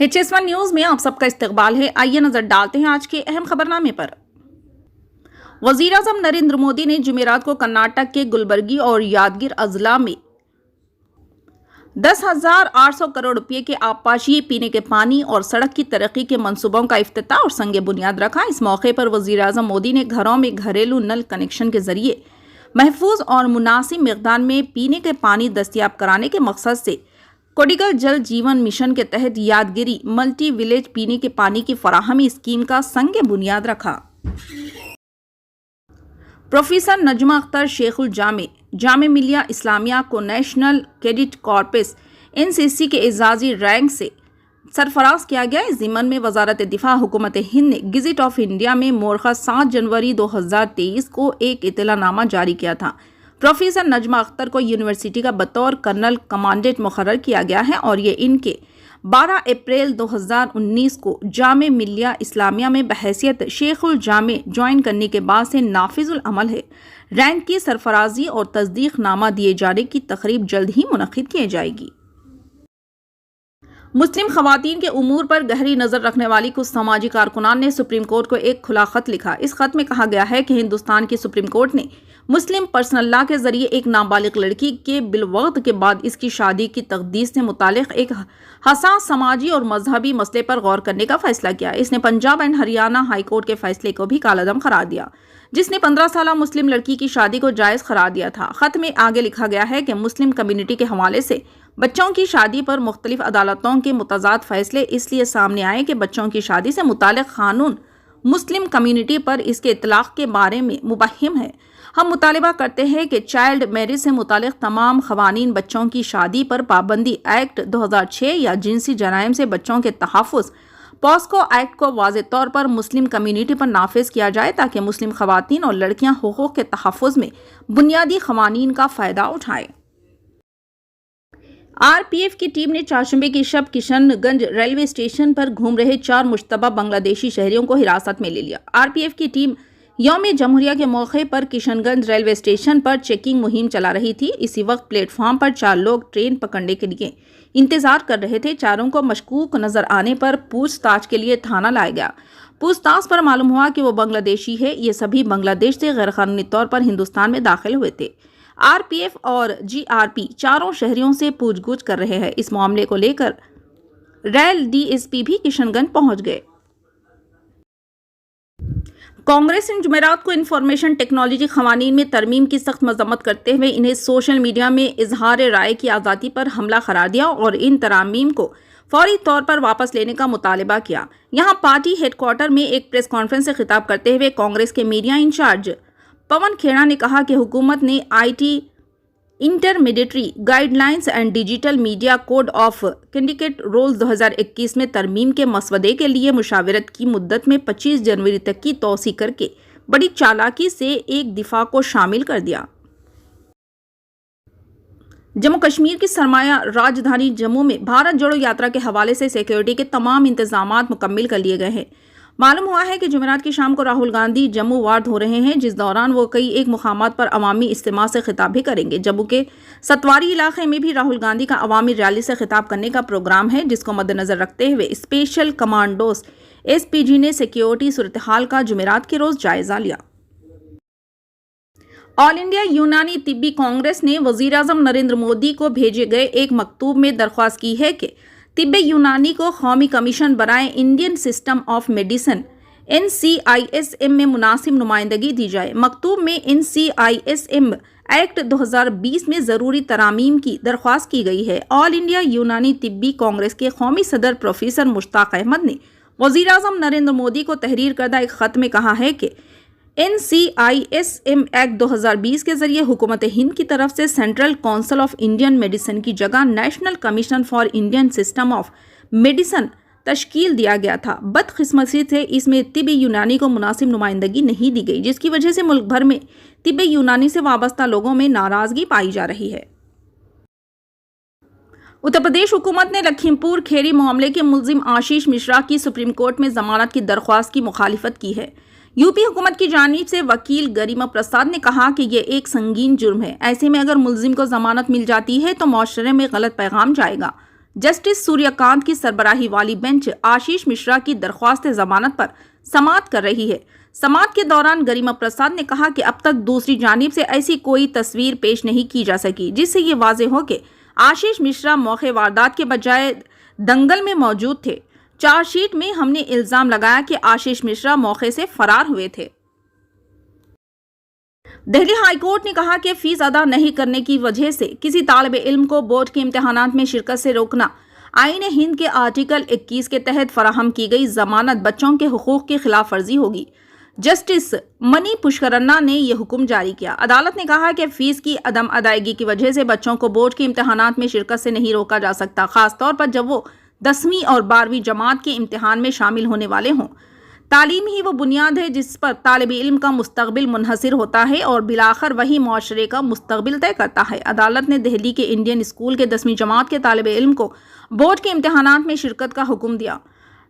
HS1 news में आप सबका इस्तकबाल है। आइए नजर डालते हैं आज के अहम खबरनामे पर। वजीर-ए-आज़म नरेंद्र मोदी ने जुमेरात को कर्नाटक के गुलबर्गी और यादगीर अजला में 10,800 करोड़ रुपए के आबपाशी, पीने के पानी और सड़क की तरक्की के मंसूबों का इफ्तिताह और संग बुनियाद रखा। इस मौके पर वजीर-ए-आज़म मोदी ने घरों में घरेलू नल कनेक्शन के जरिए महफूज और मुनासिब मिकदार में पीने के पानी दस्तयाब कराने के मकसद से कोडिगल जल जीवन मिशन के तहत यादगिरी मल्टी विलेज पीने के पानी की फराहमी स्कीम का संग बुनियाद रखा। प्रोफेसर नजमा अख्तर शेखुल जामे मिलिया इस्लामिया को नेशनल कैडेट कॉर्पस NCC के एजाजी रैंक से सरफराज किया गया। इस ज़िम्मन में वजारत दिफा हुकूमत हिंद ने गेजेट ऑफ इंडिया में मोरखा 7 जनवरी 2023 को एक इत्तलानामा जारी किया था। प्रोफेसर नजमा अख्तर को यूनिवर्सिटी का बतौर कर्नल कमांडेंट मुकर्रर किया गया है और ये इनके 12 अप्रैल 2019 को जामे मिलिया इस्लामिया में बहैसियत शेखुल जामे ज्वाइन करने के बाद से नाफिजुल अमल है। रैंक की सरफराजी और तस्दीक नामा दिए जाने की तकरीब जल्द ही मुनक्किद की जाएगी। मुस्लिम खवातीन के उमूर पर गहरी नजर रखने वाली कुछ समाजी कारकुनान ने सुप्रीम कोर्ट को एक खुला खत लिखा। इस खत में कहा गया है कि हिंदुस्तान की सुप्रीम कोर्ट ने मुस्लिम पर्सनल लॉ के जरिए एक नाबालिग लड़की के बिलवक्त के बाद इसकी शादी की तकदीस से मुतालिक एक हसास समाजी और मजहबी मसले पर गौर करने का फैसला किया। इसने Punjab and Haryana high court के फैसले को भी कालादम करार दिया, जिसने 15 साल मुस्लिम लड़की की शादी को जायज करार दिया था। खत में आगे लिखा गया है कि मुस्लिम कम्युनिटी के हवाले से बच्चों की शादी पर मुख्तलिफ अदालतों के मुतजाद फैसले इसलिए सामने आए कि बच्चों की शादी से मुतालिक कानून मुस्लिम कम्युनिटी पर इसके इतलाक के बारे में मुबहिम है। हम मुतालिबा करते हैं कि चाइल्ड मैरिज से मुतालिक तमाम खवानीन बच्चों की शादी पर पाबंदी एक्ट 2006 या जिनसी जराइम से बच्चों के तहफ़्फ़ुज़ पॉस्को एक्ट को वाज़ेह तौर पर मुस्लिम कम्युनिटी पर नाफिज किया जाए ताकि मुस्लिम खवातीन और लड़कियां हुकूक़ के तहफ़्फ़ुज़ में बुनियादी क़वानीन का फ़ायदा उठाएं। RPF की टीम ने चारशंबे की शब किशनगंज रेलवे स्टेशन पर घूम रहे 4 मुश्तबा बांग्लादेशी शहरियों को हिरासत में ले लिया। RPF की टीम यौम जमहूरिया के मौके पर किशनगंज रेलवे स्टेशन पर चेकिंग मुहिम चला रही थी। इसी वक्त प्लेटफॉर्म पर 4 लोग ट्रेन पकड़ने के लिए इंतजार कर रहे थे। चारों को मशकूक नजर आने पर पूछताछ के लिए थाना लाया गया। पूछताछ पर मालूम हुआ कि वो बांग्लादेशी है। ये सभी बांग्लादेश से गैरकानूनी तौर पर हिंदुस्तान में दाखिल हुए थे। RPF और GRP चारों शहरियों से पूछगछ कर रहे हैं। इस मामले को लेकर रेल DSP भी किशनगंज पहुंच गए। कांग्रेस ने जुमेरात को इंफॉर्मेशन टेक्नोलॉजी क़वानीन में तरमीम की सख्त मजम्मत करते हुए इन्हें सोशल मीडिया में इजहार राय की आज़ादी पर हमला करार दिया और इन तरामीम को फौरी तौर पर वापस लेने का मुतालबा किया। यहाँ पार्टी हेडक्वार्टर में एक प्रेस कॉन्फ्रेंस से खिताब करते हुए कांग्रेस के मीडिया इंचार्ज पवन खेड़ा ने कहा कि हुकूमत ने IT intermediary guidelines and digital media code of conduct rules 2021 में तरमीम के मसवदे के लिए मुशावरत की मुद्दत में 25 जनवरी तक की तौसी करके बड़ी चालाकी से एक दिफा को शामिल कर दिया। जम्मू कश्मीर की सरमाया राजधानी जम्मू में भारत जोड़ो यात्रा के हवाले से सिक्योरिटी के तमाम इंतजामात मुकम्मल कर लिए गए हैं। मालूम हुआ है कि जुमेरात की शाम को राहुल गांधी जम्मू वार्ड हो रहे हैं, जिस दौरान वो कई एक मुकामात पर अवामी इज्तिमा से खिताब भी करेंगे। जम्मू के सतवारी इलाके में भी राहुल गांधी का अवामी रैली से खिताब करने का प्रोग्राम है, जिसको मद्देनजर रखते हुए स्पेशल कमांडोज SPG ने सिक्योरिटी सूरत हाल का जुमेरात के रोज जायजा लिया। ऑल इंडिया यूनानी तिब्बी कांग्रेस ने वजीर-ए-आज़म नरेंद्र मोदी को भेजे गए एक मकतूब में दरख्वास्त की है कि तिब्ब यूनानी को कौमी कमीशन बराए Indian system of medicine NCISM में मुनासिब नुमाइंदगी दी जाए। मकतूब में NCISM एक्ट 2020 में ज़रूरी तरामीम की दरख्वास्त की गई है। ऑल इंडिया यूनानी तिब्बी कांग्रेस के कौमी सदर प्रोफेसर मुश्ताक अहमद ने वज़ीर-ए-आज़म नरेंद्र मोदी को तहरीर करदा एक ख़त में कहा है कि NCISM एक्ट 2020 के जरिए हुकूमत हिंद की तरफ से central council of Indian medicine की जगह national commission for Indian system of medicine तश्कील दिया गया था। बदकिस्मती से इसमें तिब्ब यूनानी को मुनासिब नुमाइंदगी नहीं दी गई, जिसकी वजह से मुल्क भर में तिब्ब यूनानी से वाबस्ता लोगों में नाराजगी पाई जा रही है। उत्तर प्रदेश हुकूमत ने लखीमपुर खेरी मामले के मुलजिम आशीष मिश्रा की सुप्रीम कोर्ट में जमानत की दरख्वास्त की मुखालिफत की है। यूपी हुकूमत की जानिब से वकील गरिमा प्रसाद ने कहा कि ये एक संगीन जुर्म है। ऐसे में अगर मुलजिम को जमानत मिल जाती है तो मुआशरे में गलत पैगाम जाएगा। जस्टिस सूर्यकांत की सरबराही वाली बेंच आशीष मिश्रा की दरख्वास्त जमानत पर समाअत कर रही है। समाअत के दौरान गरिमा प्रसाद ने कहा कि अब तक दूसरी जानिब से ऐसी कोई तस्वीर पेश नहीं की जा सकी जिससे ये वाज़ेह हो कि आशीष मिश्रा मौके वारदात के बजाय दंगल में मौजूद थे। चार्जशीट में हमने इल्जाम लगाया कि आशीष मिश्रा मौके से फरार हुए थे। दिल्ली हाई कोर्ट ने कहा कि फीस अदा नहीं करने की वजह से किसी तालिबे इल्म को बोर्ड के इम्तिहानात में शिरकत से रोकना आईन हिंद के आर्टिकल 21 के तहत फराहम की गई जमानत बच्चों के हुकूक की खिलाफ वर्जी होगी। जस्टिस मनी पुष्करन्ना ने यह हुक्म जारी किया। अदालत ने कहा कि फीस की अदम अदायगी की वजह से बच्चों को बोर्ड के इम्तिहानात में शिरकत से नहीं रोका जा सकता, खासतौर पर जब वो 10वीं और 12वीं जमात के इम्तिहान में शामिल होने वाले हों। तालीम ही वो बुनियाद है जिस पर तालिब इल्म का मुस्तकबिल मुनहसिर होता है और बिलाखिर वही मुआशरे का मुस्तकबिल तय करता है। अदालत ने दिल्ली के इंडियन स्कूल के 10वीं जमात के तालिब इल्म को बोर्ड के इम्तिहानात में शिरकत का हुक्म दिया।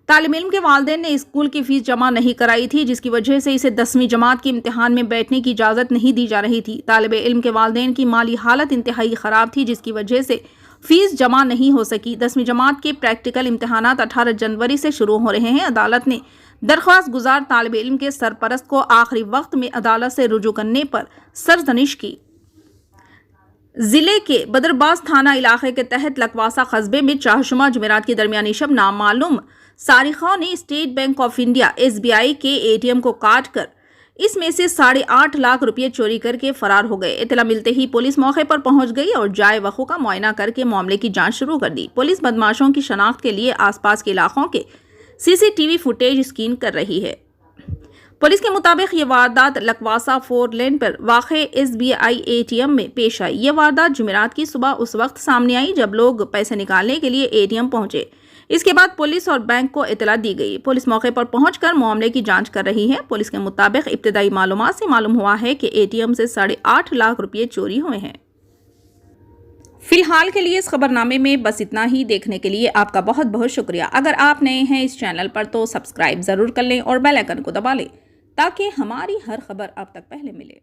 तालिब इल्म के वालिदैन ने स्कूल की फीस जमा नहीं कराई थी, जिसकी वजह से इसे 10वीं जमात के इम्तिहान में बैठने की इजाज़त नहीं दी जा रही थी। तालिब इल्म के वालिदैन की माली हालत इंतहाई ख़राब थी, जिसकी वजह से फीस जमा नहीं हो सकी। 10वीं जमात के प्रैक्टिकल इम्तिहानात 18 जनवरी से शुरू हो रहे हैं। अदालत ने दरख्वास्त गुजार तालिब इल्म के सरपरस्त को आखिरी वक्त में अदालत से रुजू करने पर सरजनिश की। जिले के बदरबाज थाना इलाके के तहत लकवासा कस्बे में चाहशुमा जुमेरात की दरमियानी शब नामालूम सारिखों ने state bank of India SBI के ATM को काट कर इसमें से 8.5 लाख रुपये चोरी करके फरार हो गए। इतला मिलते ही पुलिस मौके पर पहुंच गई और जाए वक़ू का मुआयना करके मामले की जांच शुरू कर दी। पुलिस बदमाशों की शनाख्त के लिए आसपास के इलाकों के CCTV फुटेज स्कैन कर रही है। पुलिस के मुताबिक ये वारदात लकवासा 4 लेन पर वाक़े SBI ATM में पेश आई। ये वारदात जुमेरात की सुबह उस वक्त सामने आई जब लोग पैसे निकालने के लिए ATM पहुंचे। इसके बाद पुलिस और बैंक को इतला दी गई। पुलिस मौके पर पहुंचकर मामले की जांच कर रही है। पुलिस के मुताबिक इब्तिदाई मालूमात से मालूम हुआ है कि ATM से 8.5 लाख रुपये चोरी हुए हैं। फिलहाल के लिए इस खबरनामे में बस इतना ही। देखने के लिए आपका बहुत बहुत शुक्रिया। अगर आप नए हैं इस चैनल पर तो सब्सक्राइब ज़रूर कर लें और बेल आइकन को दबा लें ताकि हमारी हर खबर आप तक पहले मिले।